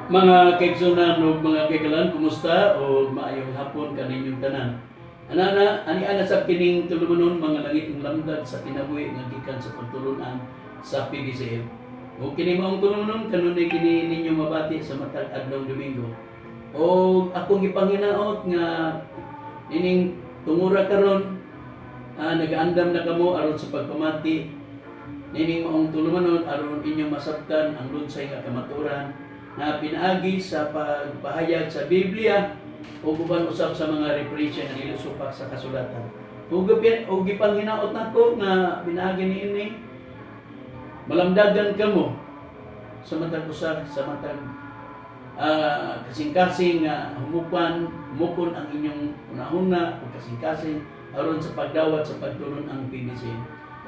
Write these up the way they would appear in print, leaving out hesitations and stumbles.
Mga kaigsunan o mga kaigalan, kumusta o maayong hapon kaninyong tanan. Ani ana sa kining tulumanon mga langit ng lamdag sa kinabuhi nga gikan sa pagtulunan sa PBCM. O kini maong tulumanon kanunay kini ninyo mabati sa matag adlong Domingo. O akong ipanginaot nga ining tungura karon nagaandam na kamo aron sa pagpamati nining maong tulumanon aron inyong masabtan ang lunsay nga kamaturan na pinaagi sa pagpahayag sa Biblia o uban usab sa mga referensya nga nilusupak sa kasulatan. Ug gipanghinaot nako nga pinaagi niini malamdagan kamo sa matag usa sa matag kasing-kasing nga mukon ang inyong unahuna o kasing-kasing aron sa pagdawat sa pagtulon ang PBC.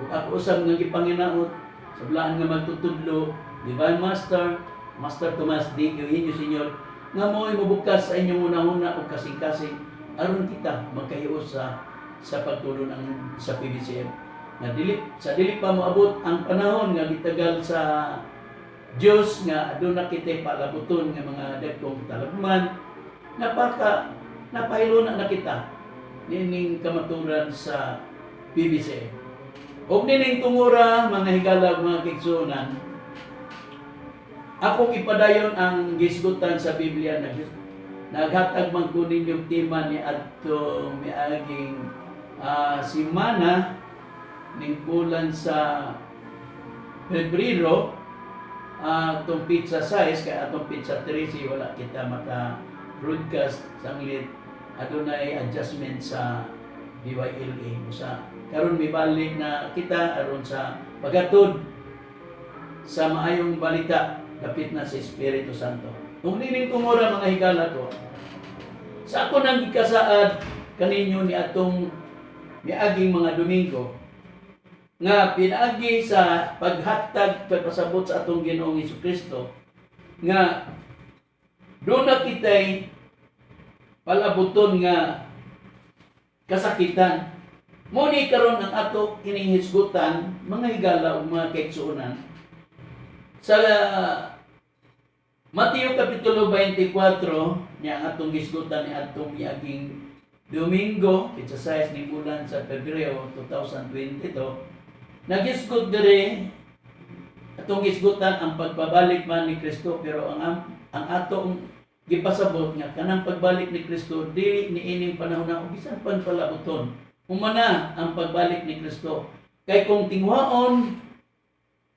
Ug ako usab nga gipanghinaot sa blaan nga magtutudlo Divine Master Tomas D. Eugenio Sr. nga mo'y mabukas sa inyong una-una o kasing-kasing aron kita magkahios sa pagtulon ang sa PBCM. Na sa dili pa moabot ang panahon nga gitagal sa Dios nga aduna kita palabuton nga mga dagkong talagman napahiluna na kita nining kamaturan sa PBCM. Og nining tungura mga higala mga kigsunan, akong ipadayon ang gisgutan sa Biblia na naghatag man ko ninyong tema ni adto miaging simana ning bulan sa Pebrero atong pizza size kay atong pizza 13 wala kita maka broadcast sanglit adunay adjustment sa DYLA usa karon mibalik na kita aron sa pagatod sa maayong balita dapit na sa Espiritu Santo. Kung nining tumura mga higala ko, sa ako nang gikasaad kaninyo ni atong miaging mga Domingo, nga pinaagi sa paghatag pagpasabot sa atong Ginoong Hesukristo, nga doon na kita'y palabuton nga kasakitan. Muni karon ang ato kining hisgutan, mga higala o mga kaigsuonan, sa Mateo Kapitulo 24 niya ang atong gisgutan ni atong miaging Domingo, pizza size ni bulan sa Pebrero 2022. Nagisgot diri atong gisgutan ang pagbabalik man ni Kristo, pero ang atong gipasabot nga kanang pagbalik ni Kristo dili niining panahon na bisan pan palabuton. Humana ang pagbalik ni Kristo. Kay kung tingwaon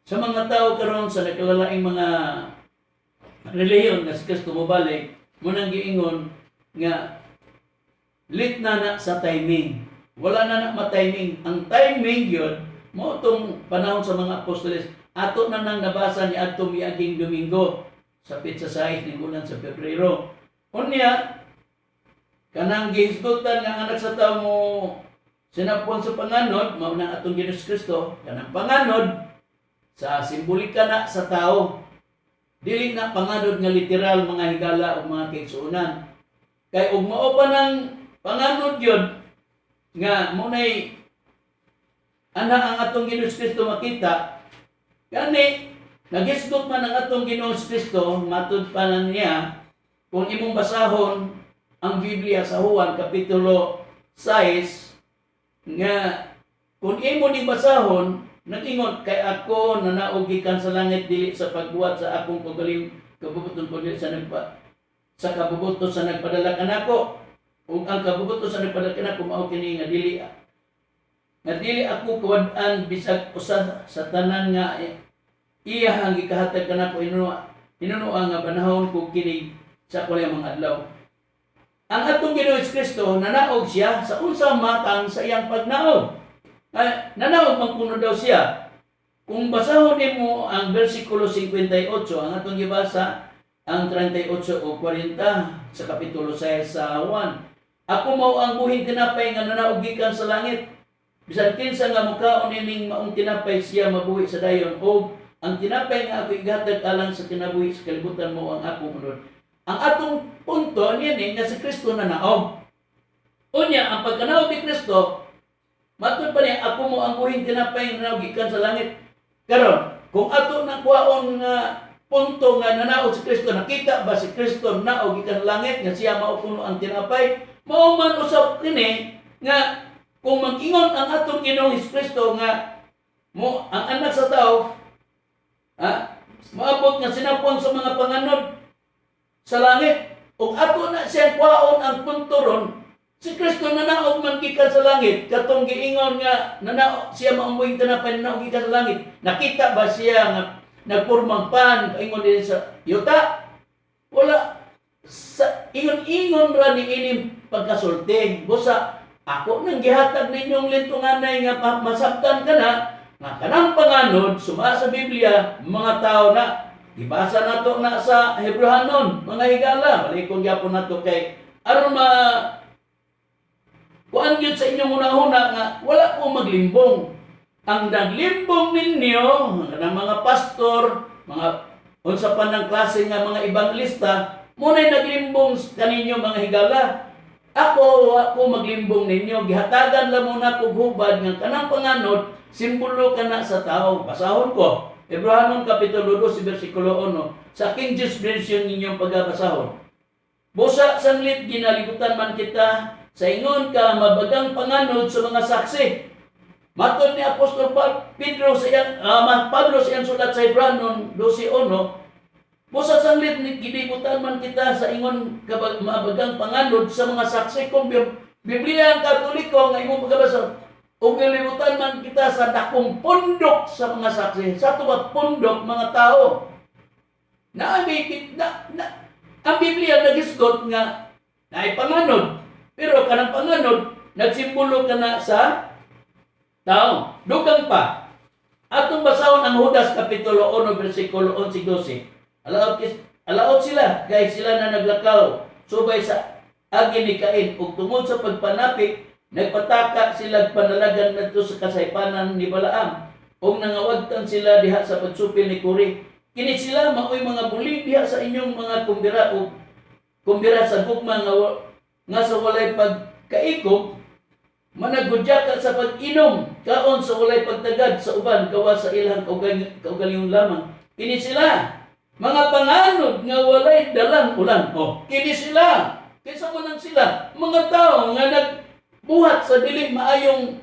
sa mga tao karon sa nakalalaing mga relihiyon nga si Kristo mobalik, munang giingon nga lit na sa timing. Wala na ma-timing. Ang timing yun, mo itong panahon sa mga apostoles, ato na nang nabasa ni atong miaging Domingo sa pizza size ni bulan sa Pebrero. Unya, kanang gihisgutan nga anak sa tao mo sinapon sa panganod, maunang atong Ginoong Kristo, kanang panganod, sa simbolika na sa tao. Dili na panganod nga literal mga higala o mga kaigsuonan. Kay ug mao pa nang panganod yun nga munay ana ang atong Ginoong Kristo makita. Gani nagisgot man ang atong Ginoong Kristo matud pa niya kung imong basahon ang Biblia sa Juan Kapitulo 6 nga kung imo ni basahon nag-ingon kay ako nanaog gikan sa langit dili sa pagbuhat sa akong kagaling kabubuton ko dili sa kabubuton sa nagpadala kanako. Ug ang kabubuton sa nagpadala kanako mao kini nga dili ako kuwad-an bisag usa sa tanan nga iya ang gikahatag kanako inuno nga panahon kung kini sa kulayang mga adlaw. Ang atong Ginoong Kristo nanaog siya sa unsang matang sa iyang pagnaog. Nanaog magpuno daw siya. Kung basahon nimo ang versikulo 58, ang atong gibasa ang 38 o 40 sa kapitulo 6 sa 1. Ako mao ang buhing tinapay nga nanaog gikan sa langit. Bisan kinsa nga mukaon ining maong tinapay siya mabuhi sa dayon, o ang tinapay nga ako igatag alang sa kinabuhi sa kalibutan mo ang ako munod. Ang atong punto niini nga si Kristo nanaog. Unya ang pagkanaog ni Kristo matud pa niya, ako mo ang buhing tinapay nga gikan sa langit. Karon, kung ato na kuhaon nga punto nga nanaog si Kristo, nakita ba si Kristo naog ikan langit nga siya mao kuno ang tinapay? Mao man usab kini nga kung mag-ingon ang atong Ginoong Kristo nga mo ang anak sa tao maabot nga sinapon sa mga panganod sa langit ug ato na siya kwaon ang punturon si Kristo nanaog man gikan sa langit katong giingon nga nanaog siya maumboy tinapay nanaog gikan sa langit. Nakita ba siya nga nagpurmang pan ingon din sa yuta? Wala. Sa ingon-ingon ra ni ining pagkasulti. Busa ako nang gihatag ninyong lintunganay nga masabtan ka na nga kanang panganod suma sa Biblia mga tao na ibasa nato na sa Hebrehanon mga higala malikon gyapon nato kay aron kuan gyud sa inyong una-una nga wala ko maglimbong. Ang naglimbong ninyo ng mga pastor, mga unsa pa ng klase nga mga ebangelista, muna'y naglimbong kaninyo mga higala. Ako maglimbong ninyo, gihatagan lang muna ko hubad nga kanang panganod, simbolo ka na sa tao. Basahon ko, Hebrehanon Kapitulo 2, versikulo 1, sa King James Version ninyong pagbabasahon. Busa sanglit ginalibutan man kita, sa ingon ka mabagang panganod sa mga saksi. Matod ni Apostol Pablo sa iyang sulat sa Hebrehanon 12:1, busa sanglit ginibutan man kita sa ingon mabagang panganod sa mga saksi. Kung Biblia ang Katoliko nga imong pagkabasa, ug gilibutan man kita sa dakong pundok sa mga saksi. Sa tuwa pundok mga tao. Ang Biblia nagisgot nga naay panganod, pero kanang panganod nagsimbolo ka na sa tao. Dugang pa. Atong basahon ang Judas Kapitulo 1, versikulo 11-12. Alaot sila, kay sila na naglakaw, subay sa agi ni Cain, ug tungod sa pagpanapik, nagpataka sila panalagan ngadto sa kasaypanan ni Balaam, ug nangawagtan sila diha sa pagsupil ni Kore. Kini sila maoy mga bulig diha sa inyong mga kumbira ug kumbira sa gugma nga sa walay pagkaigom, managudya ka sa pag-inom, kaon sa walay pagtagad sa uban, gawa sa ilang kaugalingon lamang. Kini sila, mga panganod nga walay dalang ulan. Kini sila, kaysa mo nang sila, mga tao nga nagbuhat sa dilim maayong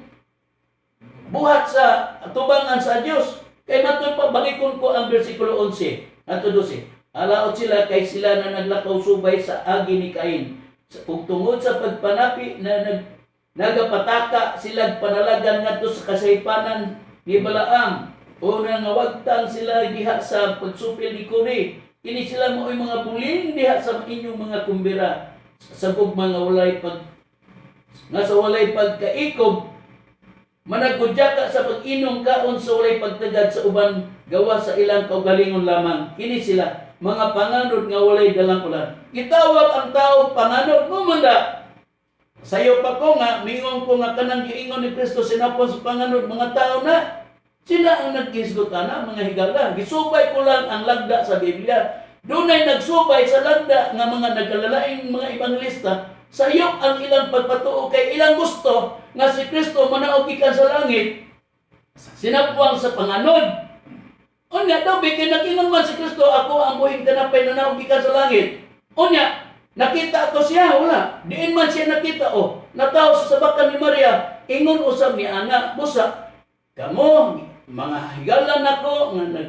buhat sa tubangan sa Dios. Kay matod pa, balikon ko ang versikulo 11, ato 12. Alaot sila, kay sila na naglakaw subay sa agi ni Cain. Kung tungod sa pagpanapi na nagapataka sila panalagan ngadto sa kasaypanan ni Balaam, o nangawagtan sila diha sa pagsupil ni Kore. Kini sila mo'y mga buling diha sa inyong mga kumbira sa gugma nga sa walay pagkaikob, managudya ka sa pag-inom kaon sa walay pagtagad sa uban, gawa sa ilang kaugalingon lamang. Kini sila mga panganod nga walay dalang ulan. Gitawag ang tao panganod mo manda. Sayo pa ko nga, mingon ko nga kanang giingon ni Kristo sinapon sa panganod mga tao na sila ang nagkisgot na mga higala. Gisubay ko lang ang lagda sa Biblia. Dunay nagsubay sa lagda nga mga nagkalalaing mga ebangelista. Sayop ang ilang pagpatuo kay ilang gusto nga si Kristo manaog gikan sa langit. Sinapuang sa panganod. Unya daw bigay nakingon man si Kristo, ako ang buhing tinapay na naog gikan sa langit. Unya nakita ko siya, wala. Diin man siya nakita, nataw sa sabakan ni Maria, ingon usab ni Ana, busa, kamo, mga higalan ako, nga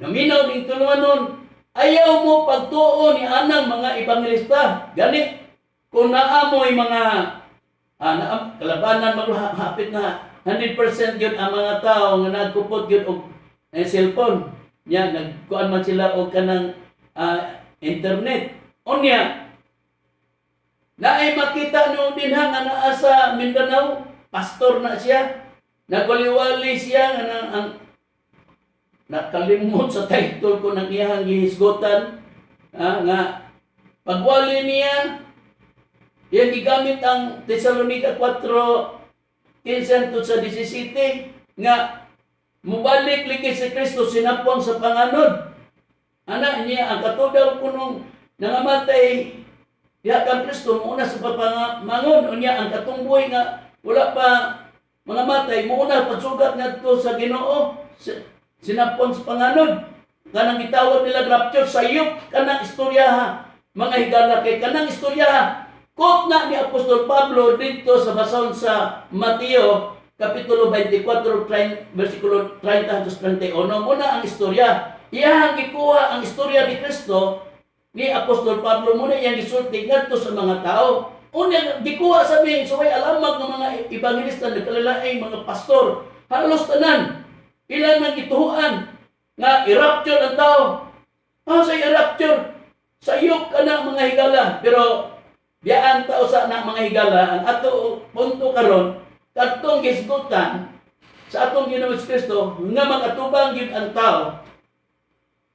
naminaw ng tulunganon, ayaw mo pagtuo ni Anang mga ebangelista. Gani, kung naamoy mga kalabanan, maghapit na 100% yun ang mga tao nga nagkupot yun og cellphone. Yan, nagkuan man sila og kanang internet. Unya, naay makita nyo din nga naa sa Mindanao, pastor na siya, nagwaliwali siya nga nakalimot sa title ko ng iyang gihisgotan, nga pagwali niya, yan gigamit ang Thessalonica 4:15 sa 17, nga mubalik liki si Kristo sinapon sa panganod. Anak niya, ang katudaw kunong nangamatay diha kang Kristo muna sa papangangon. Unya ang katungboy nga wala pa mga matay muna pagsugat ngadto sa Ginoo sinapon sa panganod. kanang gitawag nila rapture sayop kanang istorya mga higala kay kanang istorya kot na ni Apostol Pablo dito sa basahon sa Mateo kapitulo 24 versikulo 30 hanggang 31 muna ang istorya iyang gikuha ang istorya ni Kristo ni Apostol Pablo muna iyang gisulti ngadto sa mga tao unya gikuha sabi so may alamag ng mga ebangelista nagkalalaing mga pastor halos tanan ilan nang gituhuan nga i-rapture ang tao. Sa i-rapture, sayop ka na mga higala. Pero, biyaan tao sa na mga higala, ang ato punto karon katong gisgutan sa atong Ginoong Kristo nga makatubang yun ang tao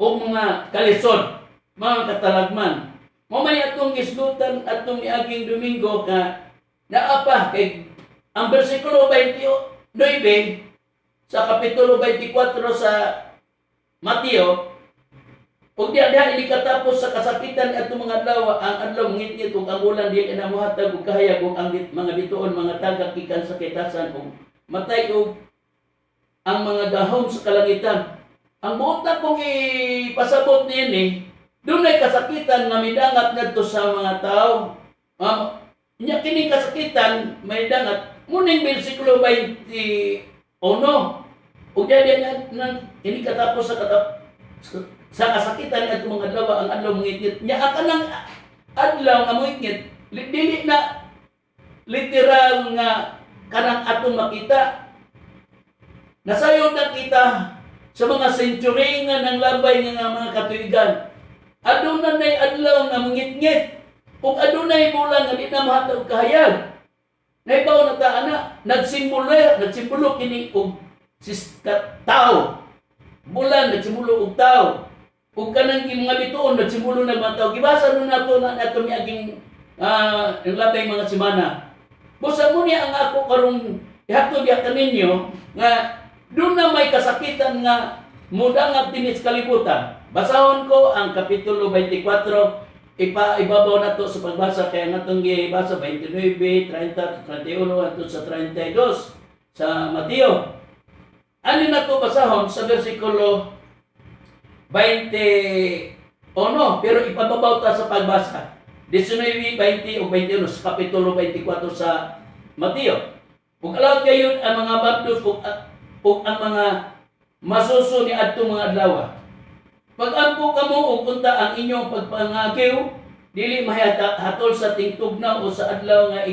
o mga kalisod, mga katalagman. Mamay atong gisgutan atong miaging Domingo nga naapa kay ang versikulo 29 sa kapitulo 24 sa Mateo, ug diha ini katapos sa kasakitan atong mga adlaw, ang adlaw ngit-ngit ug ang ulan dili na mohatag og kahayag ug ang mga bituon mga tagak gikan sa kitasan ug matay ug ang mga dahon sa kalangitan. Ang buot kong ipasabot niini, dunay kasakitan nga midangat ngadto sa mga tao. Nya kini kasakitan may dangat muning bersikulo 21. Ug diha ini katapos sa kasakitan at mga adlaw ang adlaw mangitngit nya kanang adlaw nga mangitngit dili na literal nga kanang atong makita nasayod na kita sa mga century nga ng labay nga mga katuigan aduna nay adlaw nga mangitngit ug adunay bulan nga di na mahatag kahayag naibaw na ta ana nagsimbolo kini og tao bulan nagsimulo og tao ug kanang mga bituon nagsimulo na mga tao gibasa nun nato na nato miaging ang labay mga semana busa mo niya ang ako karong ihatod diha kaninyo nga doon na may kasakitan nga mudangat dinhi sa kalibutan basahon ko ang kapitulo 24 ibabaw nato sa pagbasa kay natong gibasa 29 30 31 ato sa 32 sa Mateo. Ano na ito basahon sa versikulo 20 pero ipababaw ta sa pagbasa 19, 20 o 21 sa kapitulo 24 sa Mateo. Kung alawad kayo ang mga baptos o ang mga masuso ni adtong mga adlaw. Pag-ampo kamo o punta ang inyong pagpangagiw, dili mahatol sa tingtugnaw o sa adlaw nga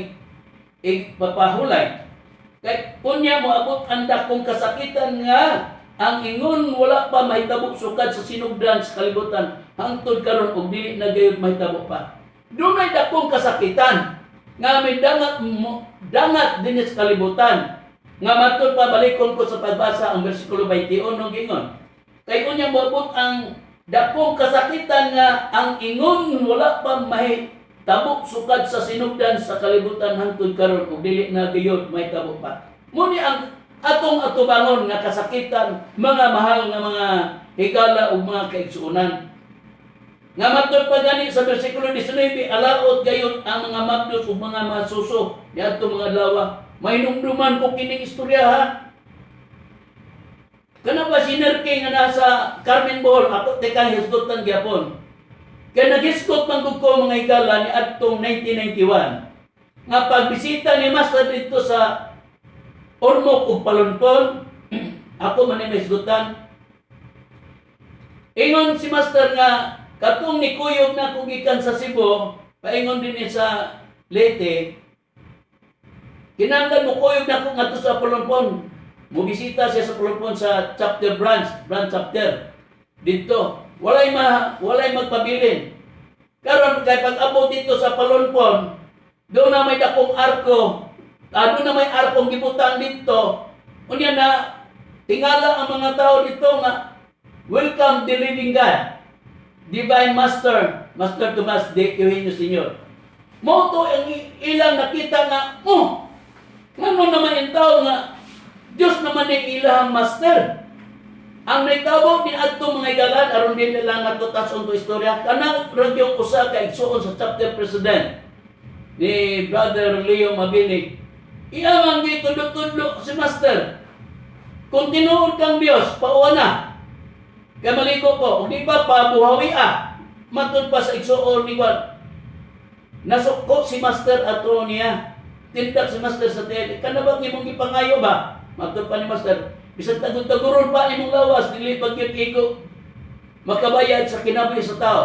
igpapahulay. Kay kunya mo abot ang dakong kasakitan nga ang ingon wala pa mahitabo sukad sa sinugdan sa kalibutan hangtod karon og dili na gayud mahitabo pa. Dunay dakong kasakitan nga may dangat dinhi sa kalibutan. Nga matud pa balikon ko sa pagbasa ang bersikulo 21 gingon. Kay kunya mo abot ang dakong kasakitan nga ang ingon wala pa tabok sukad sa sinugdan sa kalibutan hangtod karon ug dili na gayud may tabo pa. Muni ang atong atubangon nga kasakitan, mga mahal nga mga higala ug mga kaigsuonan. Nga matud pa gani sa bersikulo 19 alaot gayud ang mga mabdos ug mga masuso niadto mga lawa. Mahinumduman ko kining istorya ha. Kana ba sinerke nga nasa Carmen Bohol ato tekang hisgutan gyapon. Kaya nag-isgot man ko mga higala ni adtong 1991 nga pagbisita ni Master dito sa Ormoc ug Palonpon ako man ni isgutan ingon si Master nga katong nikuyog na kung gikan sa Cebu paingon din sa Leyte kinahanglan mo kuyog na kung ato sa Palonpon mubisita siya sa Palonpon sa chapter branch chapter dito walay magpabilin. Karon kay pag-abot dito sa Palonpon, doon na may dakong arko. Doon na may arkong gibutan dito. Unya na tingala ang mga tao dito nga welcome the living God. Divine Master Tomas de Eugenio Sr. Mo to ang ilang nakita nga, ngano naman yung tao nga Diyos naman yung ilang master. Ang nagtawag ni adto mga igalan aron din nila natutason to istorya kanang radyo usa ka igsuon sa chapter president ni Brother Leo Mabini. Iyang gitudlo-tudlo si Master. Kung tinuod kang Dios, pauwa na. Kaya maligo po, di ba pabuhawi matod pa sa igsuon ni Juan. Nasuko si Master ato niya. Tindak si Master sa tele. Kanabang imong ipangayo ba? Matod pa ni Master. Bisan tagod-taguron pa imong lawas, dili pag yun igo. Makabayad sa kinabuhi sa tao.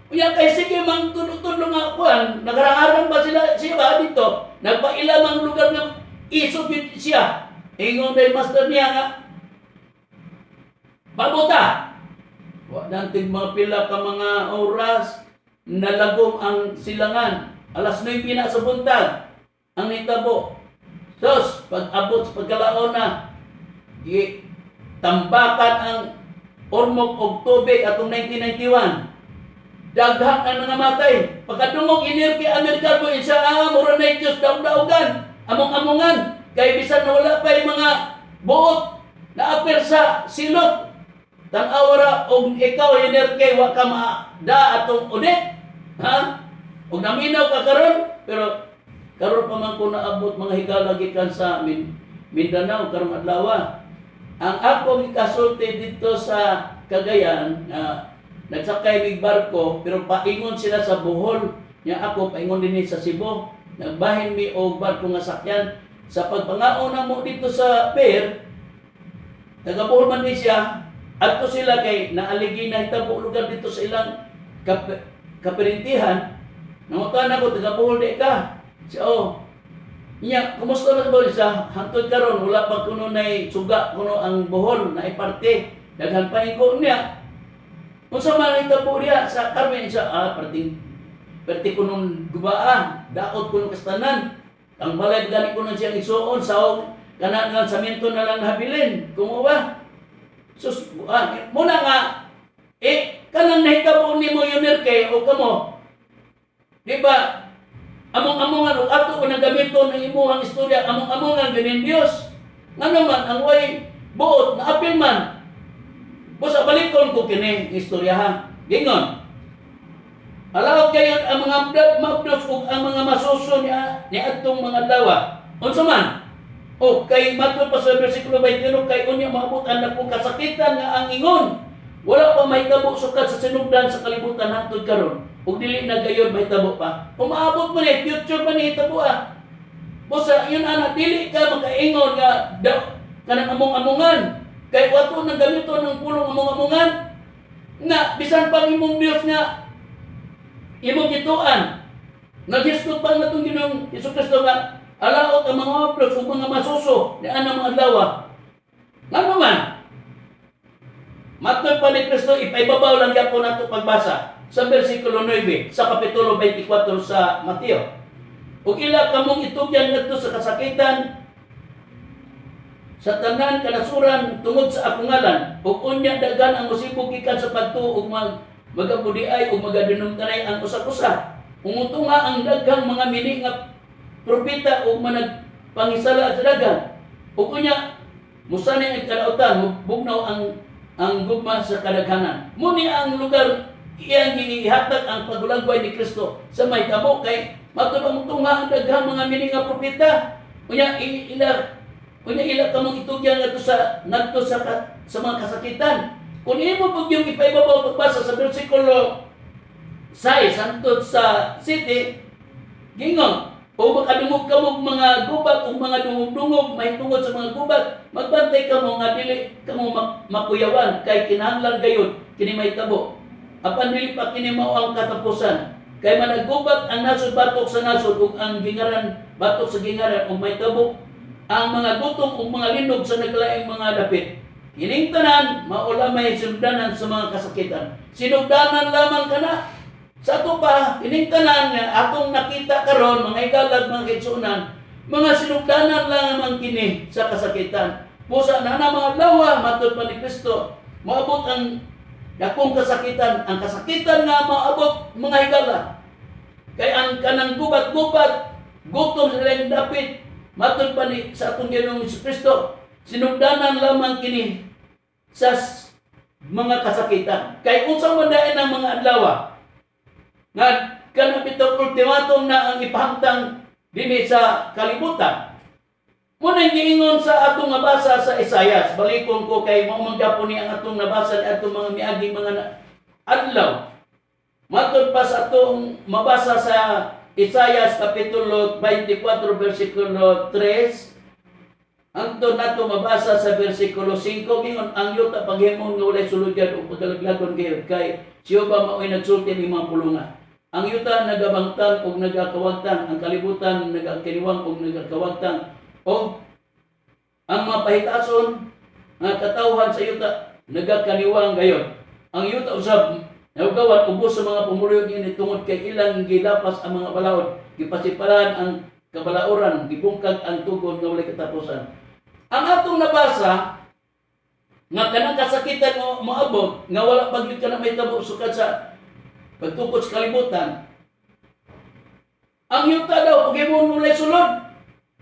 Kaya kay sige mang tulo-tulo nga kuan, nagarang-arang ba siya ba dito? Nagpailam ang lugar ng isog yun siya. Ingon na yung Master niya nga, pabuta! Wadantig mga pila ka mga oras, nalagom ang silangan. Alas 9 na sa buntag, ang hitabo. Sos, pag-abot sa pagkalaon na, tambakan ang ormok og tubig atong 1991. Daghang ang nangamatay. Pagkadungog inir kay Amerika mo isa mura na Diyos daog-daogan, among-amongan. Kay bisan na wala pa yung mga buot na apir sa silot. Tang-awara og ikaw inir kay wa ka da atong ulit. Ha? Og naminaw ka karon, pero karon pa man ko naabot mga higala gikan sa Mindanao karong adlaw. Ang akong ikasulti dito sa Cagayan, nagsakay mig barko, pero paingon sila sa Bohol. Nya ako paingon din sa Cebu. Nagbahin mi og barko nga sakyan. Sa pagpangaon na mo dito sa pier, taga Bohol man ni siya, adto sila kay naaligi na hitabo lugar dito sa ilang kapirintihan. Nangutan ako, taga Bohol di ka. So, niya, kumusta na ba sa hantod karon wala pa kuno nay suga kuno ang Bohol na iparte. Daghan pa ko niya. Unsa man hitabo diya sa Carmen sa perti kuno gubaan, daot kuno kastanan. Ang balay gani kuno siyang isuon sa kana nga samento na lang habilin. Kumo ba? Sus, muna nga kanang nahitabo nimo yunir kay o kamo. Di ba? Among-amongan o ato ko nagamiton ng imuhang istorya, among-amongan ganin Diyos. Nga naman, ang way buot na apil man. Busa balikon ko kini istoryahan. Gingon. Alawag kayo ang mga mabdos o ang mga masuso ni atong mga dawa. Unsa man? O kay matod pa sa versikulo 21, kay unya maabutan na kung kasakitan nga ang ingon. Wala pa may tabo sukat sa sinugdan sa kalibutan hangtod karon. Ug dili na gayon may tabo pa. Umaabot mo ni future pa ni tabo Busa yun ana dili ka makaingon nga kanang among-amongan. Kay wato nang gamito ng pulong among-amongan na bisan pang imong Dios nga imong gituan. Naghisgot pa nga itong Ginoong Jesucristo nga alaot ang mga oblos o mga masuso ni anang mga adlaw. Nga naman, matod pa ni Kristo, ipaibabaw lang yan po nato pagbasa sa versikulo 9 sa kapitulo 24 sa Mateo. Kung ila kamong itugyan ngadto sa kasakitan, sa tanan kanasuran tungod sa akong ngalan, ug unya dagan ang musibog gikan sa pagtuo ug magabudiay ug magadinumtanay ang usa-usa. Umutunga ang daghang mga mini nga propeta ug managpangisala sa dagan. Ug unya musani ang kalautan, bugnaw ang gugma sa kadaghanan. Muni ang lugar iyang gihatag ang pagulagway ni Kristo sa may tabo kay matud ang tunga ang daghang mga mini nga propeta. Unya ila kamong itugyan ngadto sa mga kasakitan. Kung imo pug yung ipaibabaw pagbasa sa bersikulo 6 hangtod sa 7, gingon, o makadungog kamong mga gubat o mga dungog-dungog may tungod sa mga gubat, magbantay kamo nga dili kamo makuyawan kay kinahanglan gayud kini may tabo. Apan dili pa kini mao ang katapusan. Kay managgubat ang nasod batok sa nasod ug ang gingaran batok sa gingaran ug may tabo. Ang mga gutom ug mga linog sa naglaing mga dapit. Kining tanan maulamay sinugdanan sa mga kasakitan. Sinugdanan lamang kana. Sa ato pa, kining tanan nga atong nakita karon mga igalag mga kitsunan, mga sinugdanan lang naman kini sa kasakitan. Busa na mga lawa matud pa ni Kristo, maabot ang dakong kasakitan, ang kasakitan nga maabot mga higala. Kay ang kanang gubat-gubat, gutom sa ilang dapit, matud pa ni sa atong Ginoong Jesucristo, sinugdanan lamang kini sa mga kasakitan. Kay unsa man dae ang mga adlaw nga kanang bitong ultimatum na ang ipahangtang dinhi sa kalibutan. Muna giingon sa atong nabasa sa Isayas. Balikon ko kay mao man gyapon ni ang atong nabasa ni atong mga miaging mga adlaw. Matod pa sa atong mabasa sa Isayas kapitulo 24 bersikulo 3 hangtod nato mabasa sa bersikulo 5 gingon ang yuta paghimong nga walay sulodyan o pagalaglagon kay Jehova mao'y nagsulti ni mga pulunga. Ang yuta nagabangtan o nagakawagtan, ang kalibutan nagakiniwang o nagakawagtan, o ang mga pahitason nga katawhan sa yuta nagakaniwang gayon. Ang yuta usab naugawan ubos sa mga pumuluyo ini tungod kay ilang gilapas ang mga balaod, gipasipalan ang kabalauran, gibungkag ang tugon nga walay katapusan. Ang atong nabasa nga kanang kasakitan mo moabot nga wala pagyud ka na may tabo sukad sa pagtukod sa kalibutan. Ang yuta daw paghimong walay sulod.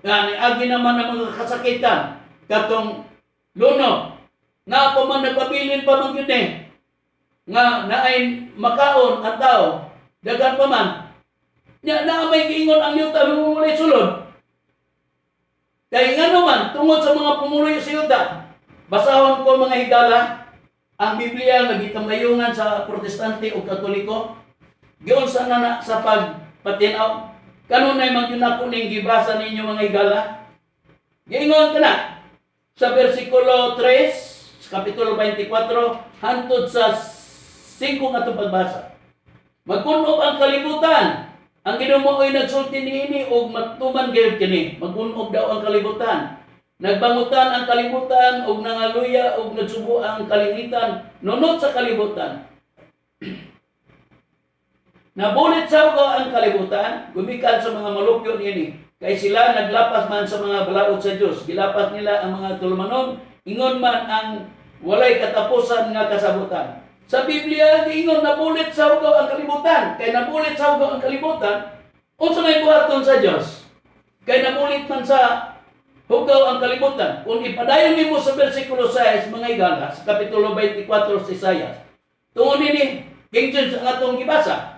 Nga agi naman ang mga kasakitan katong luno na pa man nagpabilin pa man yun nga naay makaon ang tao dagan pa man na may giingon ang yuta mamulay sulod kay nga naman tungod sa mga pumuluyo sa yuta. Basahon ko mga higala ang Biblia nga gitamayungan sa Protestante o Katoliko giun sa nana sa pagpatinaw. Kanunay man yun ako ning gibasa ninyo mga higala. Giingon ka na sa versikulo 3, sa kapitulo 24, hantod sa 5 nga itong pagbasa. Magkunob ang kalibutan. Ang Ginoo ay nagsulti niini og matuman gayud kini. Magkunob daw ang kalibutan. Nagbangutan ang kalibutan og nangaluya og nagsubo ang kalingitan nunot sa kalibutan. Nabulit sa ang kalibutan, gumikan sa mga malupyo niini. Kay sila naglapas man sa mga balaod sa Dios. Gilapas nila ang mga tulumanon, ingon man ang walay katapusan nga kasabutan. Sa Biblia giingon nabulit sa ang kalibutan. Kay nabulit sa ang kalibutan, unsa may buhaton sa Dios? Kay nabulit man sa hugaw ang kalibutan. Kung ipadayon nimo sa bersikulo 6 mga higala sa kapitulo 24 sa Isayas. Tungod ini King James ang atong gibasa.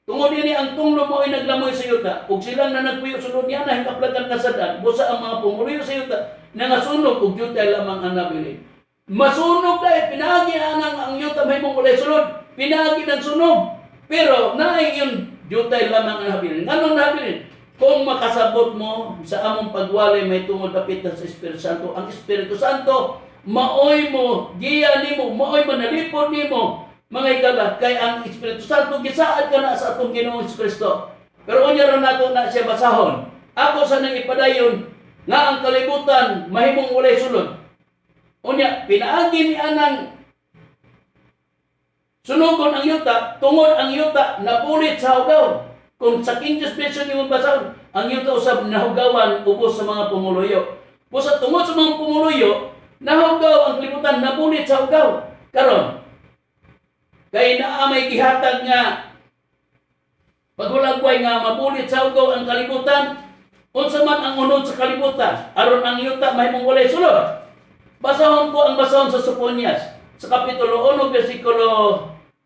Tungod ini ang tunglo mo ay naglamoy sa yuta, ug sila na nagpuyo sulod niya na hikaplagan kasadan, busa ang mga pumuluyo sa yuta na nasunog ug yuta lamang ang nabilin. Masunog dahil pinagi ang yuta may mong ulay sulod, pinagi ng sunog. Pero naay yun yuta lamang ang nabilin. Anong nabilin? Kung makasabot mo sa among pagwalay may tungod dapit sa Espiritu Santo, ang Espiritu Santo maoy mo, giya nimo, maoy manalipod nimo. Mga higala, kay ang Espiritu Santo gisaad ka na sa atong Ginoong Kristo. Pero unya ra nato na siya basahon. Ako sa nang ipadayon nga ang kalibutan mahimong walay sulod. Unya pinaagi ni anang sunugon ang yuta, tungod ang yuta napulit sa hugaw. Kung sa King James Version yung basahon, ang yuta usab nahugawan ubos sa mga pumuluyo. Busa tungod sa mga pumuluyo, nahugaw ang kalibutan napulit sa hugaw. Karon kay naa may gihatag nga pagulagway nga mabulit sa hugaw ang kalibutan, unsa man ang unod sa kalibutan, aron ang yuta mahimong walay sulod. Basahon ko ang basahon sa Soponias sa kapitulo 1 bersikulo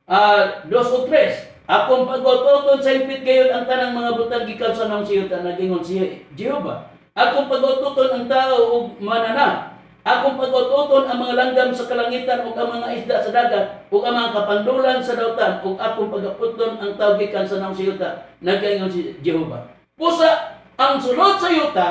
2 o 3. Akong pag-utoton sa impit gayon ang tanang mga butang gikan sa nang siyuta nagingon si Jehova. Akong pag-utoton ang tao ug manana. Akong pag-utoton ang mga langgam sa kalangitan ug ang mga isda sa dagat ug ang mga kapandulan sa dautan ug akong pagaputon ang tao gikan sa nang siyuta nagaingon si Jehova. Pusa ang sulod sa yuta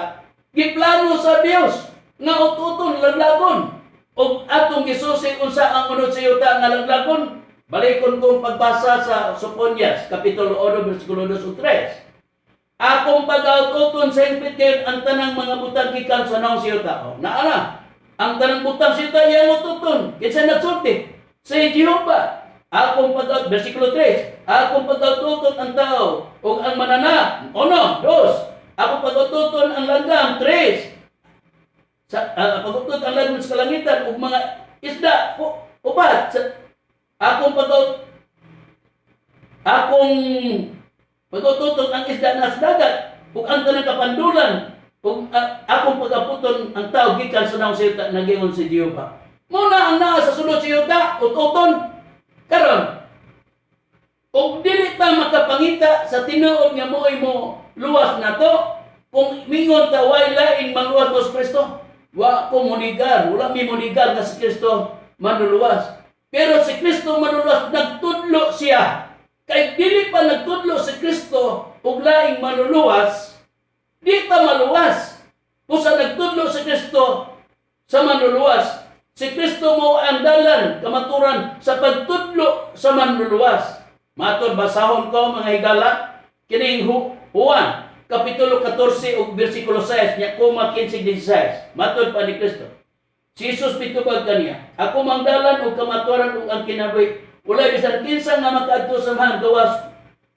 giplano sa Dios nga ututon laglagon ug atong gisusi unsa ang unod sa yuta nga laglagon. Balikon kong pagbasa sa Soponias kapitulo 1 bersikulo 2 o 3. Akong pag-utoton sa impit gayon ang tanang mga butang gikan sa nang siyuta. Naala ang tanang butang siyuta iyang ututon kinsa nagsulti sa Jehova. Akong bersikulo 3. Akong pag-utoton ang tao ug ang manana. 1, 2. Akong pag-utoton ang langgam. 3. Pag-utot ang langgam sa kalangitan ug mga isda. 4. Akong pag-utoton ang isda na sa dagat ug ang tanang kapandulan ug akong pagaputon ang tao gikan sa naong siyuta nagingon si Jehova. Muna ang naa sa sulod sa yuta utoton karon ug dili ta makapangita sa tinuod nga moy mo luwas nato Kung mingon ta way lain manluwas mo sa Kristo, wa ko munigar, wala mi munigar nga si Kristo manluluwas. Pero si Kristo manluluwas, nagtudlo siya. Kay dili pa nagtudlo si Kristo ug laing manluluwas, di ta maluwas. Pusa nagtudlo si Kristo sa manluluwas. Si Kristo mo ang dalan, kamaturan sa pagtudlo sa manluluwas. Matod basahon ko mga higala, kining Juan Kapitulo 14 ug bersikulo 6 nya 15-16. Matod pa ni Kristo. Si Jesus pitubag kaniya, ako mangdalan ug kamaturan ug ang kinabuhi. Walay bisan kinsa nga makaadto sa mahang gawas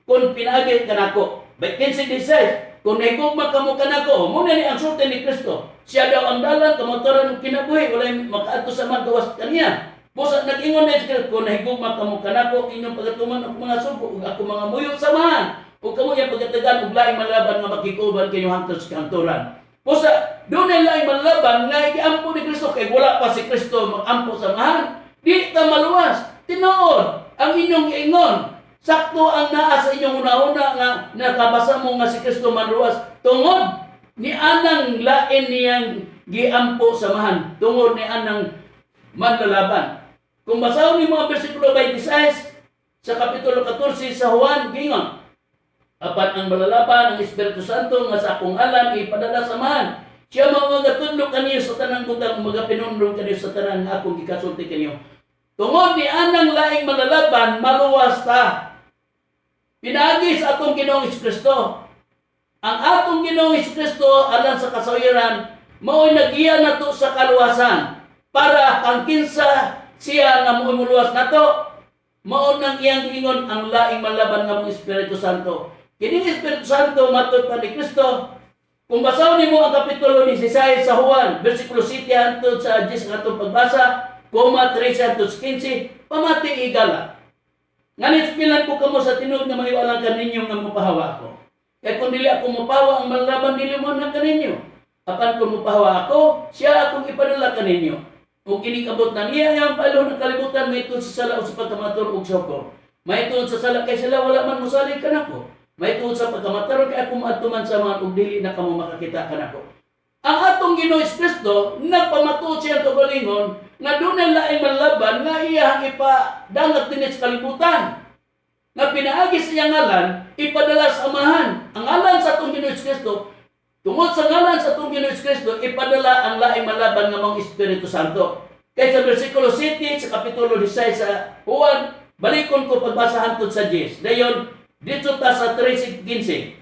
kun pinaagi kanako. 15-16. Kung nahigugma kamo kanako, muna ni ang sulti ni Kristo. Siya daw ang dalan, kamaturan ug kinabuhi. Walay makaadto sa mahang gawas kaniya. Busa nag-ingon na Kristo, kung nahigugma kamo kanako, inyong pagatuman og mga sugo ug ako mga muyo samahan. Ug kamo yang pagatagan ug laing malaban nga makikuban kanyo hangtod sa kanturan. Pusa, doon ay laing malaban nga ikiampo ni Kristo kay wala pa si Kristo mag-ampo sa mahan. Di ta maluwas. Tinuod ang inyong giingon. Sakto ang naa sa inyong una-una nga nakabasa mo nga si Kristo maluwas. Tungod ni anang lain niyang giampo sa mahan. Tungod ni anang manlalaban. Kung basahon ni mga bersikulo 26 sa Kapitulo 14 sa Juan, gingon, apat ang malalaban ang Espiritu Santo nga sa akong alam ipadala sa man. Siya magatunlo kaniyo sa tanang butang, magapinundong kaniyo sa tanang nga akong gikasulti kaniyo. Tungod ni anang laing malalaban, maluwas ta. Pinagi sa atong Ginoong Kristo. Ang atong Ginoong Kristo alang sa kasawiran, mao'y nagiya nato sa kaluwasan para kang kinsa siya nga mumuluwas nato. Mao nang iyang ingon ang laing malaban nga mong Espiritu Santo. Kining Espiritu Santo matod pa ni Kristo. Kung basahon nimo ang kapitulo 16 sa Juan, bersikulo 7 hangtod sa 10 nga atong pagbasa, 13 hangtod 15, pamati igala. Nganit pilan ko kamo sa tinud nga mahiwalang kaninyo nga mopahawa ako. Kaya kung dili ako mopahawa, ang malaban dili mo na kaninyo. Apan kung mopahawa ako, siya akong ipadala kaninyo. Kung kinikabot na niya ang palo ng kalibutan, may tuod sa sala o sa pagkamator o soko. May tuod sa sala kay sila wala man musali ka nako. May tuod sa pagkamataron kay ako maatuman sa mga ug dili na kamo makakita kanako. Ang atong Ginoong Kristo nagpamatuod siya tugalingon nga dunay laing malaban nga iyang ipadangat dinhi sa kalibutan. Nga pinaagi sa iyang ngalan ipadala sa amahan. Ang ngalan sa atong Ginoong Kristo tungod sa ngalan sa atong Ginoong Kristo ipadala ang laing malaban nga mong Espiritu Santo. Kay sa bersikulo 7 sa kapitulo 16 sa Juan, balikon ko pagbasa hangtod sa 10. Dayon dito ta sa 13:15.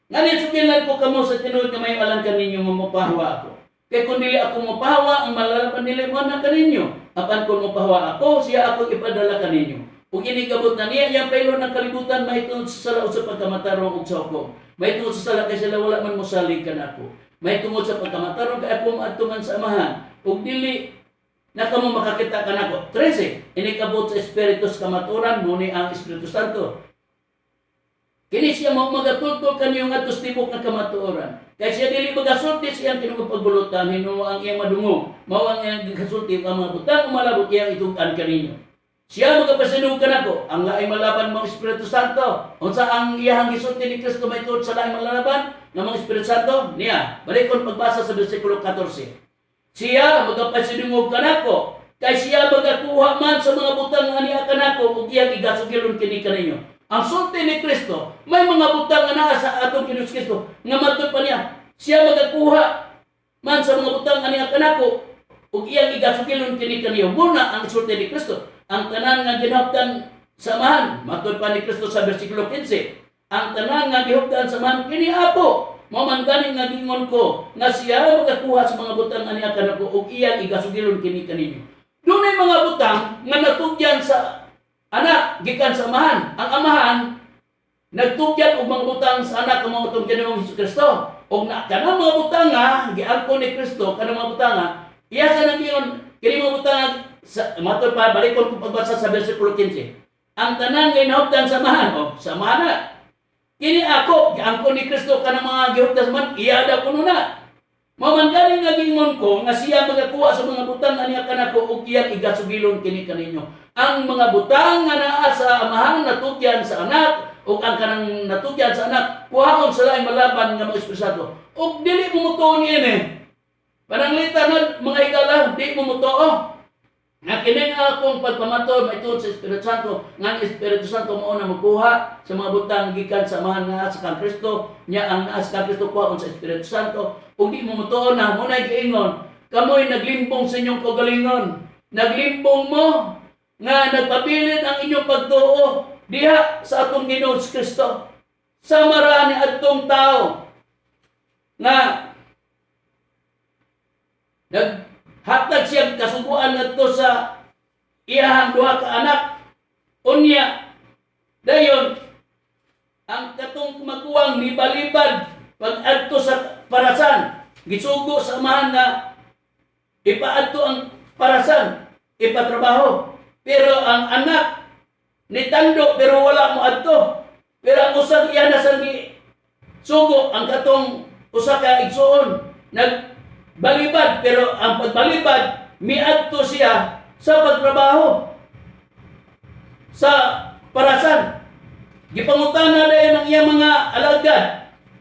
Nganit sugilan ko kamo sa tinuod nga may alang kaninyo mapahawa ako. Kay kung dili ako mapahawa, ang malalaban nila mo na kaninyo. Apan kung mapahawa ako, siya ako ipadala kaninyo. Ug inigabot na niya, iyang pailo ng kalibutan, mahitungod sa sala o sa pagkamatarong ug sa hukom. Mahitungod sa sala kay sila wala man mosalig kanako. Mahitungod sa pagkamatarong kay ako maadtuman sa amahan. Ug dili na kamo makakita kanako. 13. Inigabot sa Espiritu sa kamaturan, muni ang Espiritu Santo. Kini siya mo magatultol kaniyong atos tibok nga kamatuoran. Kaya siya dili magasulti siyang kinupagbulutan, hinuo ang iyang madungog. Mao ang iyang gasulti ang mga butang umalabot iyang itugan kaninyo. Siya magapasinuog kanako, ang laing malaban mga Espiritu Santo. Unsa ang iyang gisulti ni Kristo may tuod sa laing malalaban ng mga Espiritu Santo? Niya, balikon pagbasa sa bersikulo 14. Siya magapasinuog kanako, kay siya magakuha man sa mga butang nga niya kanako ug iyang igasugilon kini kaninyo. Ang sulti ni Kristo, may mga butang nga naa sa atong Ginoong Kristo nga matud pa niya. Siya magakuha man sa mga butang nga niya kanako ug iyang igasugilon kini kaniyo. Muna ang sulti ni Kristo, ang tanan nga ginhaptan sa mahan, matud pa ni Kristo sa bersikulo 15. Ang tanan nga gihaptan sa mahan kini Apo. Mao man gani nga gingon ko nga siya magakuha sa mga butang nga niya kanako ug iyang igasugilon kini kaninyo. Dunay mga butang nga natugyan sa anak gikan sa amahan. Ang amahan nagtugyan og mga butang sa anak nga mao tong Ginoong Kristo. Og na kanang mga butang nga giangko ni Kristo kanang mga butang nga iya sa nangingon kini mga butang sa matud pa balikon ko pagbasa sa bersikulo 15. Ang tanan nga inahuptan sa amahan o sa amahan na kini ako giangko ni Kristo kanang mga gihuptan sa amahan iya daw kuno na. Maman gani nga gingon ko nga siya magakuha sa mga butang aniya kanako ug iyang igasugilon kini kaninyo. Ang mga butang nga naa sa amahan natugyan sa anak ug ang kanang natugyan sa anak kuhaon sa laing malaban nga mga Espiritu Santo. Ug dili mo mutuo niini. Pananglitan na mga higala, di mo mutuo. Nga kining akong pagpamaton maituod sa Espiritu Santo, nga ang Espiritu Santo mao na magkuha sa mga butang gikan sa amahan nga sa kang Kristo, nya ang naa sa kang Kristo kuhaon sa Espiritu Santo. Ug di mo mutuo na mo na giingon, kamoy naglimbong sa inyong kagalingon. Naglimbong mo nga nagpabilin ang inyong pagtuo diha sa atong Ginoo si Kristo. Sa marani adtong tao nga naghatag siya kasubuan ngadto sa iyahang duha ka anak. Unya dayon ang katong maguwang libalibad pag adto sa parasan gisugo sa amahan nga ipaadto ang parasan ipatrabaho, pero ang anak nitando pero wala mo adto. Pero ang usag iya na sa sugo ang katong usa ka igsuon nagbalibad, pero ang pagbalibad miadto siya sa pagtrabaho sa parasan. Gipangutana dayon ang iya mga alagad,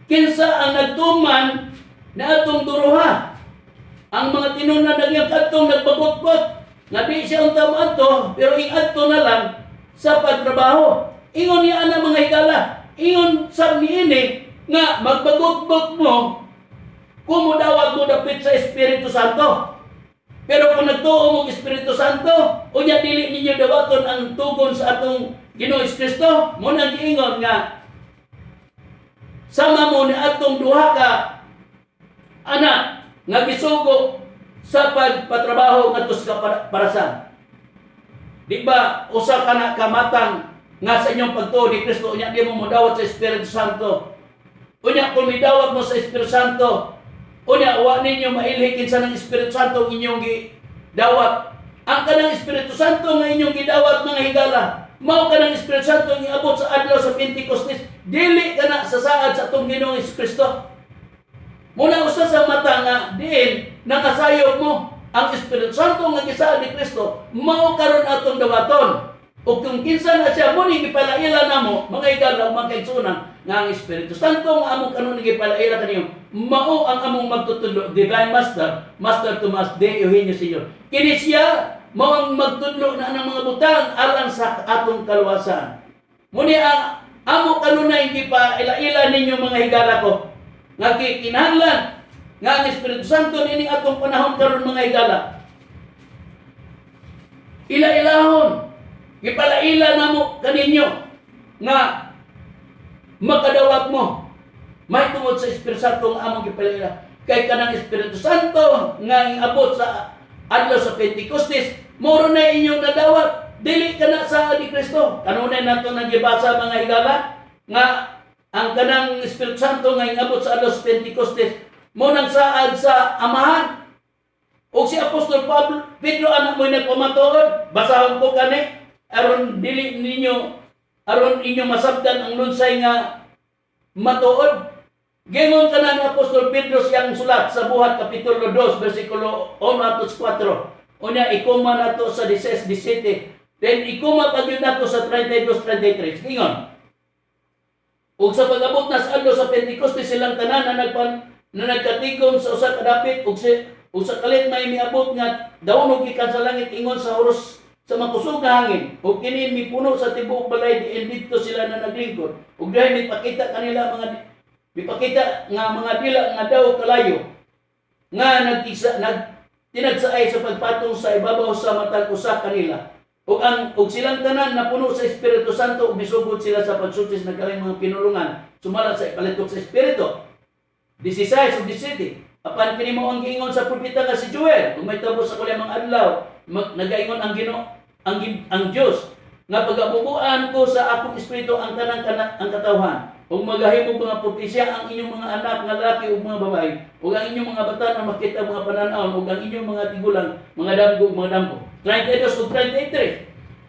kinsa ang nagtuman na atong duruha. Ang mga tinunan na iyang katong nagbagot-got nga di siya unta moadto, pero iadto na lang sa pagtrabaho. Ingon niya na mga higala, ingon sab niini nga magbagot-got mo kung mudawat mo dapit sa Espiritu Santo. Pero kung nagtuo mong Espiritu Santo, unya dili ninyo dawaton ang tugon sa atong Ginoo Kristo, mo nang giingon nga sama mo ni atong duha ka anak nga gisugo sa pagpatrabaho ngadto sa parasan. Di ba usa ka na kamatang nga sa inyong pagtuo ni Kristo, unya di mo modawat sa Espiritu Santo. Unya kung midawat mo sa Espiritu Santo, unya wa ninyo mailhikin sa ng Espiritu Santo inyong gidawat. Ang kanang Espiritu Santo nga inyong gidawat mga higala, mao kanang Espiritu Santo nga abot sa adlaw sa Pentecostes, dili kana sa saad sa atong Ginoong Kristo. Muna usa sa mata nga diin nakasayop mo ang Espiritu Santo nga gisaad ni Kristo, mao karon atong dawaton. O kung kinsa na siya mo ni gipalaila namo mga higala mga kaigsunan nga ang Espiritu Santo nga among kanon gipalaila kaniyo, mao ang among magtutudlo, Divine Master, Master Tomas de Eugenio Señor. Kini siya mao ang magtudlo na ng mga butang alang sa atong kaluwasan. Muni ang amo kanunay gipalaila ninyo mga higala ko nga kinahanglan nga ang Espiritu Santo nining atong panahon karon mga higala. Ila-ilahon gipalaila namo kaninyo nga makadawat mo may tungod sa Espiritu Santo nga among gipalaila. Kay kanang Espiritu Santo nga iabot sa adlaw sa Pentecostes, moro na inyong nadawat, dili kana sa ni Kristo. Kanunay nato nang gibasa mga higala nga ang kanang Espiritu Santo nga iabot sa adlaw sa Pentecostes mo nang saad sa amahan. O si Apostol Pedro anak mo nagpamatuod, basahon ko kani aron dili ninyo aron inyo masabtan ang lunsay nga matuod. Gingon kana ni Apostol Pedro siyang sulat sa Buhat kapitulo 2 bersikulo 1-4. Unya ikuma nato sa 16-17. Then ikuma pagyud nato sa 32-33. Gingon, ug sa pag-abot na sa adlaw sa Pentecostes silang tanan na nagkatigom sa usa ka dapit ug sa kalit may miabot nga dawnog gikan sa langit ingon sa oros sa makusog nga hangin, ug kini mipuno sa tibuok balay diin didto sila na naglingkod. Ug dahil mipakita kanila mipakita nga mga dila nga daw kalayo nga tinagsaay sa pagpatong sa ibabaw sa matag usa kanila. Ug silang tanan napuno sa Espiritu Santo ug misugod sila sa pagsutis ng kaling mga pinulungan sumala sa ipalitok sa Espiritu. 16 ug 17. Apan kini mo ang giingon sa propeta nga si Joel, ug may tabo sa kulay mga adlaw, nagaingon ang Ginoo ang Dios nga pagabubuan ko sa akong espiritu ang tanang ang katawhan ug magahimo mga propesya ang inyong mga anak nga lalaki ug mga babae ug ang inyong mga batan makita mga panan-aw ug ang inyong mga tigulang mga damgo ug mga damgo. 32 ug 33.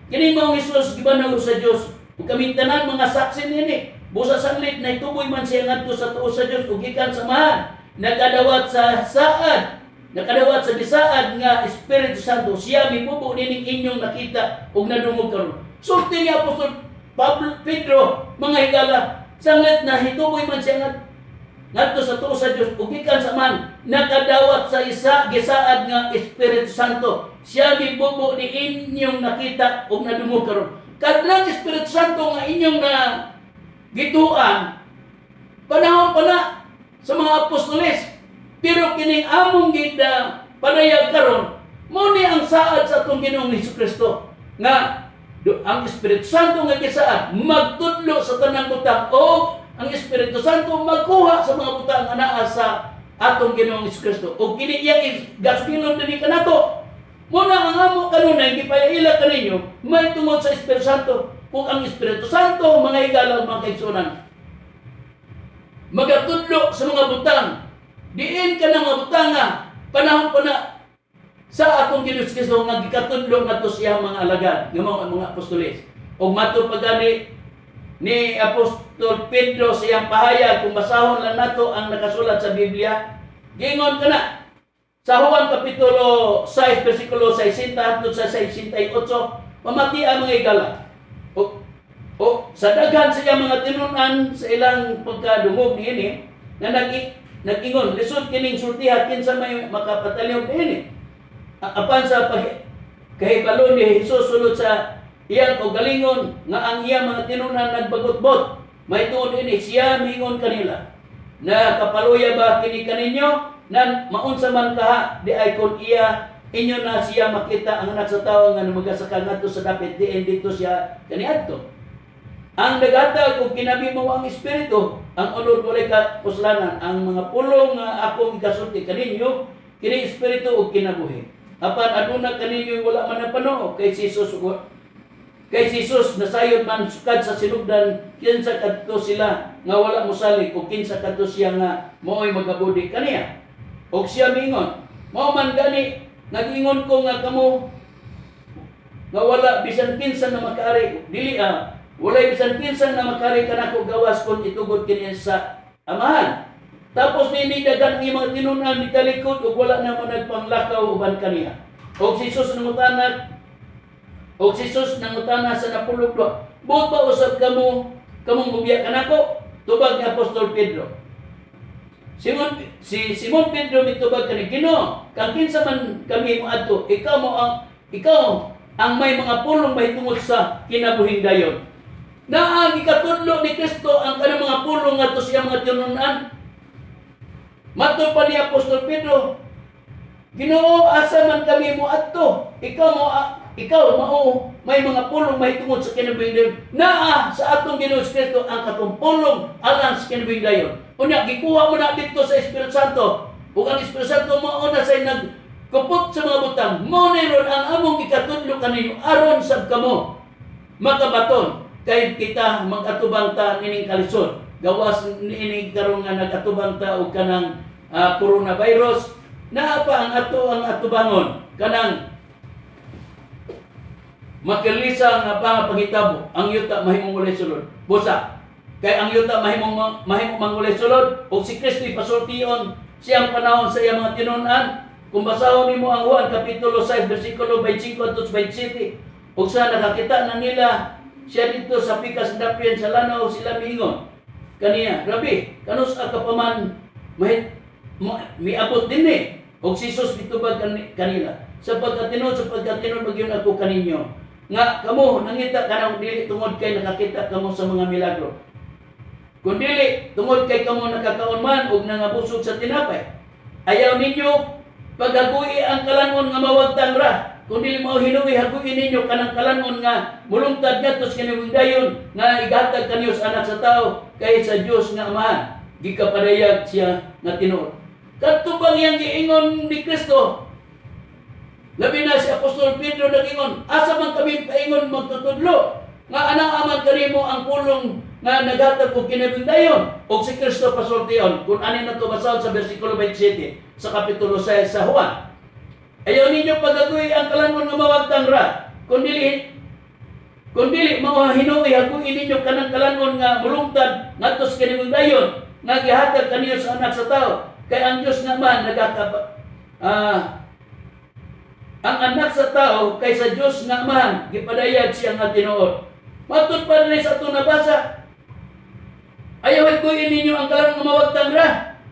Kining mga Jesus gibanhaw sa Dios ug kaming tanan mga saksi nini. Busa sanglit na ituboy man siya ngadto sa tuo sa Dios ug gikan sa amahan, nakadawat sa bisaad nga Espiritu Santo, siya mipupo nining inyong nakita ug nadungog karon. Sulti ni Apostol Pedro, mga higala, sanglit na hituboy man siya ngadto sa tuo sa Dios ug gikan sa man nakadawat sa isa gisaad nga Espiritu Santo. Siya gibubo ni inyong nakita ug nadungog karon. Kadlang Espiritu Santo nga inyong na gituan panahon pa na sa mga apostoles. Pero kining among gid panayag karon mo ni ang saad sa atong Ginoong Hesukristo nga ang Espiritu Santo nga gisaad magtudlo sa tanang butang o ang Espiritu Santo magkuha sa mga butang nga naa sa atong Ginoong Hesukristo. O kini iyang gaspilon dinhi kanato. Muna ang amo kanunay gipaila kaninyo may tungod sa Espiritu Santo. Kung ang Espiritu Santo mga higala mga kaigsunan magatudlo sa mga butang, diin ka ng mga butang nga panahon pa na sa atong Ginoong Hesukristo nga gikatudlo ngadto siya mga alagad nga mga apostoles. Og matud pagani ni Apostol Pedro sa iyang pahayag, kung basahon lang nato ang nakasulat sa Biblia, gingon ka na sa Juan Kapitulo 6, versikulo 60 hangtod sa 68, pamati ang mga higala. O sa daghan sa iyang mga tinunan sa ilang pagkadungog niini na nag-ingon, lisod kining sultiha kinsa may makapataliw niini. Apan sa kahibalo ni Jesus sulod sa iyang kaugalingon nga ang iyang mga tinunan nagbagotbot, may tuon ini siya mingon kanila na kapaluya ba kini kaninyo nan maunsa man kaha di ay kon iya inyo na siya makita ang anak sa tawo nga namagasaka ngadto sa dapit diin dito siya kaniadto. Ang naghatag og kinabi mo ang espiritu ang unod walay ka puslanan ang mga pulong nga akong ikasulti kaninyo kini espiritu og kinabuhi. Apan aduna kaninyo wala man napanoo kay Jesus nasayod man sukad sa sinugdan kinsa kadto sila nga wala mosalig o kinsa kadto siya nga mo'y magabudi kaniya. Og siya mingon, mao man gani nagingon ko nga kamo nga wala bisan kinsa na makaari dili walay bisan kinsa na makaari kanako gawas kon itugod kini sa amahan. Tapos ninidagan ang mga tinunan ni kalikod ug wala na mo nagpanglakaw uban kaniya. Og si Jesus nangutana sa napulog do. Buot ba usab kamong mubiya kanako? Tubag ni Apostol Pedro. Si Simon Pedro mitubag kani Ginoo, kang kinsa man kami moadto, ikaw ang may mga pulong mahitungod sa kinabuhing dayon. Naa gikatudlo ni Kristo ang kanang mga pulong ngadto sa iyang mga tinunan. Matud pa ni Apostol Pedro, Ginoo, asa man kami moadto, ikaw mao may mga pulong mahitungod sa kinabuhing dayon. Naa sa atong Ginoong Kristo ang katong pulong alang sa kinabuhing dayon. Unya gikuha mo na dito sa Espiritu Santo. Ug ang Espiritu Santo mao na say nagkupot sa mga butang. Mao ni ron ang among gikatudlo kaninyo aron sab kamo makabaton kay kita magatubang ta nining kalisod. Gawas nining karon nga nagatubang ta og kanang coronavirus. Naa pa ang atubangon kanang makilisa nga pangitabo ang yuta mahimong walay sulod. Busa kay ang yuta mahimong mangulay sulod ug si Kristo ipasultion siyang panahon sa iyang mga tinunan. Kung basahon nimo ang Juan Kapitulo 6 versikulo 25 hangtod 27 ug sa nakakita na nila siya dito sa pikas dapyan sa lanaw sila miingon kaniya, Rabi, kanusa ka pa man miabot dinhi. Og si Jesus mitubag kanila, sapagkat tinud magyon ako kaninyo nga kamo nangita kanang dili tungod kay nakakita kamo sa mga milagro, kun dili tungod kay kamo nakakaon man og nangabusog sa tinapay. Ayaw ninyo paghaguy ang kalanon nga mawagtang ra, kun dili mao hinuwi haguy ninyo kanang kalanon nga mulungtad ngadto sa kinabuhing dayon nga igatag kaniyo sa anak sa tao kay sa Dios nga Amahan gikapadayag siya nga tinuod. Kadto bang yang giingon ni Kristo? Labi na si Apostol Pedro nagingon, asa man kami paingon magtutudlo nga anang-aman kanimo ang pulong nga naghatag og kinabuhing dayon. Og si Kristo pasultion kung ani nato basahon sa bersikulo 27 sa kapitulo 6 sa Juan. Ayaw ninyo pagagoy ang kalanon nga mawagtang ra, kun dili mao hinuwi haguy ninyo kanang kalanon nga mulungtad ngadto sa kinabuhing dayon nga gihatag kaniyo sa anak sa tao. Kay ang Diyos naman ang anak sa tao kay sa Diyos nga Amahan gipadayag siya nga tinuod. Matod pa rin sa ito nabasa. Ayaw haguin ninyo ang kalan nga mawagtang ra.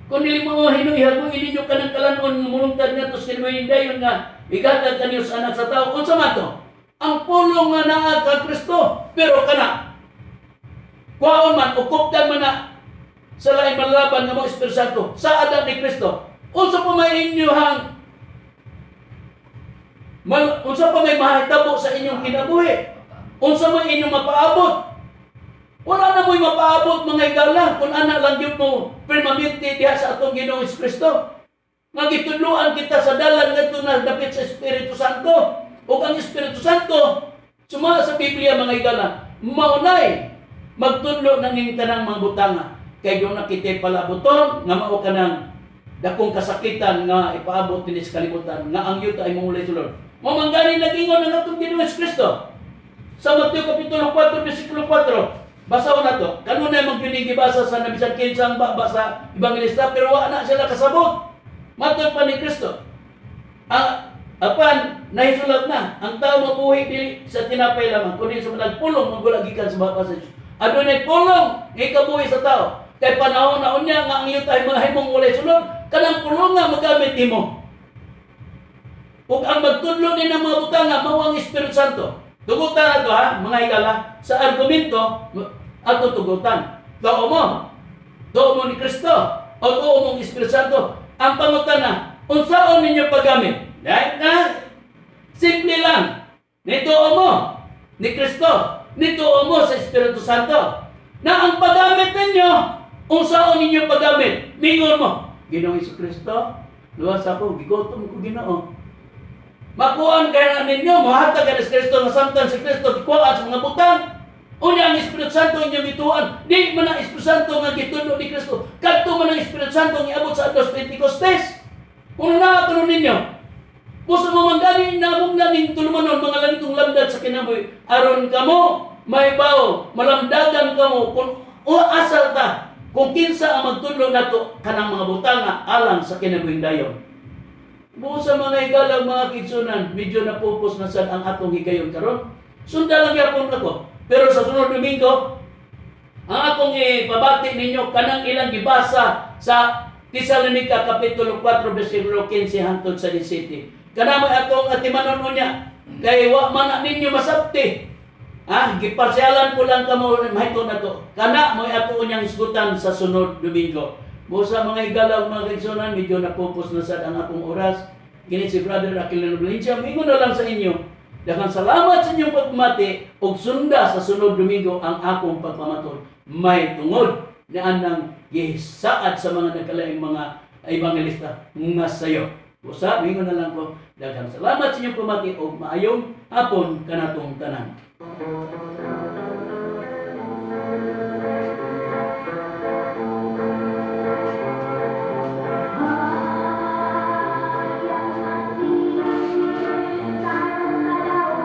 Kung dili mo hinoy, haguin ninyo ka ng kalanon nga mulungtad nga to silwayin dayon nga igatag kanyo sa anak sa tao. Unsa man to? Ang pulong nga naa kang Kristo. Pero kana, kuhaon man, ukuptan man na sa laing malalaban nga mga Espiritu Santo sa adat ni Kristo. Unsa pa may inyohang unsa pa may mahitabo sa inyong kinabuhi? Unsa may inyong mapaabot? Wala na mo'y mapaabot mga igala kung ana lang yun mo permanente diha sa atong Ginoong Kristo. Nga gitudloan kita sa dalan ngadto na dapit sa Espiritu Santo. O ang Espiritu Santo suma sa Biblia mga igala maunay magtudlo ng ning tanang mga butanga. Kay doon nakita palaboton nga mao kanang dakong kasakitan nga ipaabot din sa kalibutan nga ang yuta ay mangulay sulod. Mamanggani nagingon ang atong Ginoong Kristo. Sa Mateo Kapitulo 4, versikulo 4, basaw na to. Kanunay magpinigibasa sa nabisan kinsang baba sa Evangelista pero wa na sila kasabot. Matod pa ni Kristo. Apan nahisulat na ang tao mabuhi dili sa tinapay lamang kundi sa nagpulong magulagikan sa baba sa Dios. Adunay pulong ikabuhi sa tao. Kay panahon na unya nga ang iyot ay mga himong walay sulod, kanang pulong nga magamit nimo. Ug ang magtudlo ni ng mga butanga mao ang Espiritu Santo. Tugutan na to ha, mga higala, sa argumento ato tugutan. Tuo mo ni Kristo, o tuo mong Espiritu Santo. Ang pangutana, unsaon ninyo paggamit? Dahil na, simple lang. Nituo mo ni Kristo, nituo mo sa Espiritu Santo. Na ang paggamit ninyo, unsaon ninyo paggamit? Mingon mo, Ginoong Kristo, luwas ako, gigotom ko Ginoo. Makuhaan kaya na ninyo, mahatag ka sa Kristo, nasamtan si Kristo, dikuhaan sa mga butang. Unya ang Espiritu Santo inyong ituan. Di man ang Espiritu Santo nga gitulo ni Kristo. Kadto man ang Espiritu Santo nga iabot sa Ados Pentecostes. Kung nakatunon ninyo, puso mo manggani namong naning tulumanon mga langitong lamdag sa kinabuhi. Aron kamo, may bao, malamdagan kamo, kung asal ta, kung kinsa ang magtudlo nato kanang mga butanga alang sa kinabuhing dayon. Busa mga higalang mga kitsunan, medyo napupos na sad ang atong higayon karon. Sunda lang yapon ako. Pero sa sunod Domingo, ang akong ipabati ninyo kanang ilang gibasa sa Tesalonica Kapitulo 4, versikulo 15 hangtod sa 17. Kanamo atong atimanon unya, kay wa man ninyo masabti. Giparsyalan ko lang kamo mahito na to. Kana mo ato unyang isgutan sa sunod Domingo. Busa mga higalaw mga kaigsunan, medyo napupos na sad ang akong oras. Kini si Brother Aquilino Valencia, mingon na lang sa inyo. Daghang salamat sa inyong pagpamati ug sunda sa sunod Domingo ang akong pagpamatol. May tungod na anang gisaad sa mga nagkalaing mga evangelista nga sayo. Busa, mingon na lang ko. Daghang salamat sa inyong pamati ug maayong hapon kanatong tanan.